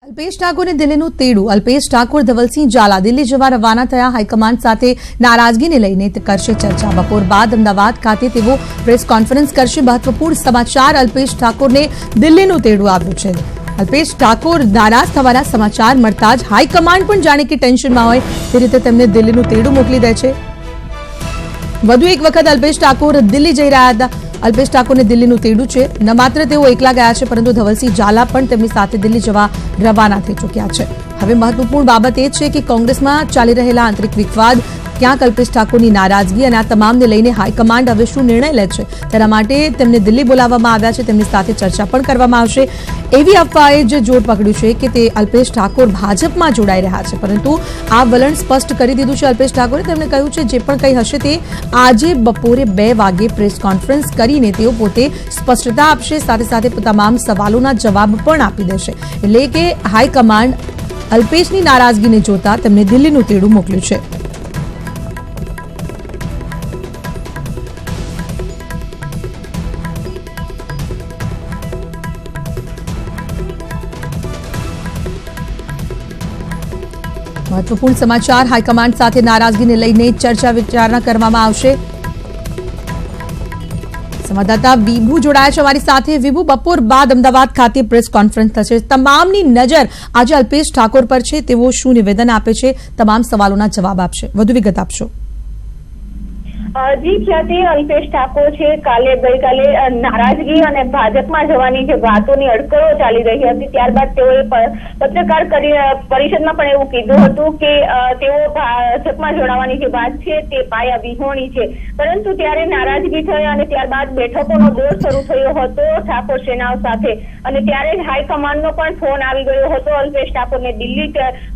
અલ્પેશ ઠાકોરને દિલ્હીનું તેડું. અલ્પેશ ઠાકોર ધવલસિંહ ઝાલા દિલ્હી જવા રવાના થયા. હાઈકમાન્ડ સાથે નારાજગીને લઈને કરશે ચર્ચા. બપોર બાદ અમદાવાદ ખાતે તેઓ પ્રેસ કોન્ફરન્સ કરશે. મહત્વપૂર્ણ સમાચાર, અલ્પેશ ઠાકોરને દિલ્હીનું તેડું આવ્યું છે. અલ્પેશ ઠાકોર નારાજ થવાના સમાચાર મળતા જ હાઈકમાન્ડ પણ જાણે કે ટેન્શનમાં હોય તે રીતે તેમને દિલ્હીનું તેડું મોકલી દે છે. વધુ એક વખત અલ્પેશ ઠાકોર દિલ્હી જઈ રહ્યા હતા. અલ્પેશ ઠાકોરને દિલ્હીનું તેડું છે. ન માત્ર તેઓ એકલા ગયા છે, પરંતુ ધવલસિંહ ઝાલા પણ તેમની સાથે દિલ્હી જવા રવાના થઈ ચૂક્યા છે. હવે મહત્વપૂર્ણ બાબત એ છે કે કોંગ્રેસમાં ચાલી રહેલા આંતરિક વિવાદ, ક્યાંક અલ્પેશ ઠાકોરની નારાજગી અને આ તમામને લઈને હાઈકમાન્ડ હવે શું નિર્ણય લે છે તેના માટે તેમને દિલ્હી બોલાવવામાં આવ્યા છે. તેમની સાથે ચર્ચા પણ કરવામાં આવશે. એવી અફવાએ જે જોર પકડ્યું છે કે તે અલ્પેશ ઠાકોર ભાજપમાં જોડાઈ રહ્યા છે, પરંતુ આ વલણ સ્પષ્ટ કરી દીધું છે અલ્પેશ ઠાકોરે. તેમણે કહ્યું છે જે પણ કંઈ હશે તે આજે બપોરે 2 વાગે પ્રેસ કોન્ફરન્સ કરીને તેઓ પોતે સ્પષ્ટતા આપશે. સાથે સાથે તમામ સવાલોના જવાબ પણ આપી દેશે. એટલે કે હાઈકમાન્ડ અલ્પેશની નારાજગીને જોતા તેમને દિલ્હીનું તેડું મોકલ્યું છે. મહત્વપૂર્ણ સમાચાર, હાઈકમાન્ડ સાથે નારાજગીને લઈને ચર્ચા વિચારણા કરવામાં આવશે. સંવાદદાતા વિભુ જોડાયા છે અમારી સાથે. વિભુ, બપોર બાદ અમદાવાદ ખાતે પ્રેસ કોન્ફરન્સ થશે. તમામની નજર આજે અલ્પેશ ઠાકોર પર છે. તેઓ શું નિવેદન આપે છે, તમામ સવાલોના જવાબ આપશે. વધુ વિગત આપશો. જી ખ્યાતિ, અલ્પેશ ઠાકોર છે ગઈકાલે નારાજગી અને ભાજપમાં જવાની જે વાતોની અડકળો ચાલી રહી હતી, ત્યારબાદ તેઓએ પત્રકાર પરિષદમાં પણ એવું કીધું હતું કે તેઓ ભાજપમાં જોડાવાની જે વાત છે તે પાયા વિહોણી છે. પરંતુ ત્યારે નારાજગી થઈ અને ત્યારબાદ બેઠકોનો દોર શરૂ થયો હતો ઠાકોર સેનાઓ સાથે, અને ત્યારે જ હાઈકમાન્ડનો પણ ફોન આવી ગયો હતો. અલ્પેશ ઠાકોરને દિલ્હી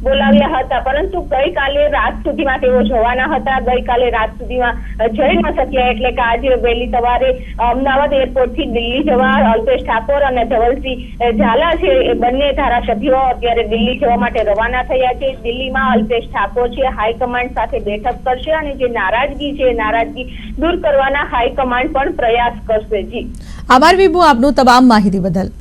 બોલાવ્યા હતા, પરંતુ ગઈકાલે રાત સુધીમાં તેઓ જવાના હતા. ગઈકાલે રાત સુધીમાં જઈ ન શક્યા, એટલે કે આજે વહેલી સવારે અમદાવાદ એરપોર્ટથી દિલ્હી જવા અલ્પેશ ઠાકોર અને ધવલસિંહ ઝાલા છે એ બંને ધારાસભ્યો અત્યારે દિલ્હી જવા માટે રવાના થયા છે. દિલ્હીમાં અલ્પેશ ઠાકોર છે હાઈકમાન્ડ સાથે બેઠક કરશે અને જે નારાજગી છે નારાજગી દૂર કરવાના હાઈકમાન્ડ પણ પ્રયાસ કરશે. જી આભાર વિભુ, આપનું તમામ માહિતી બદલ.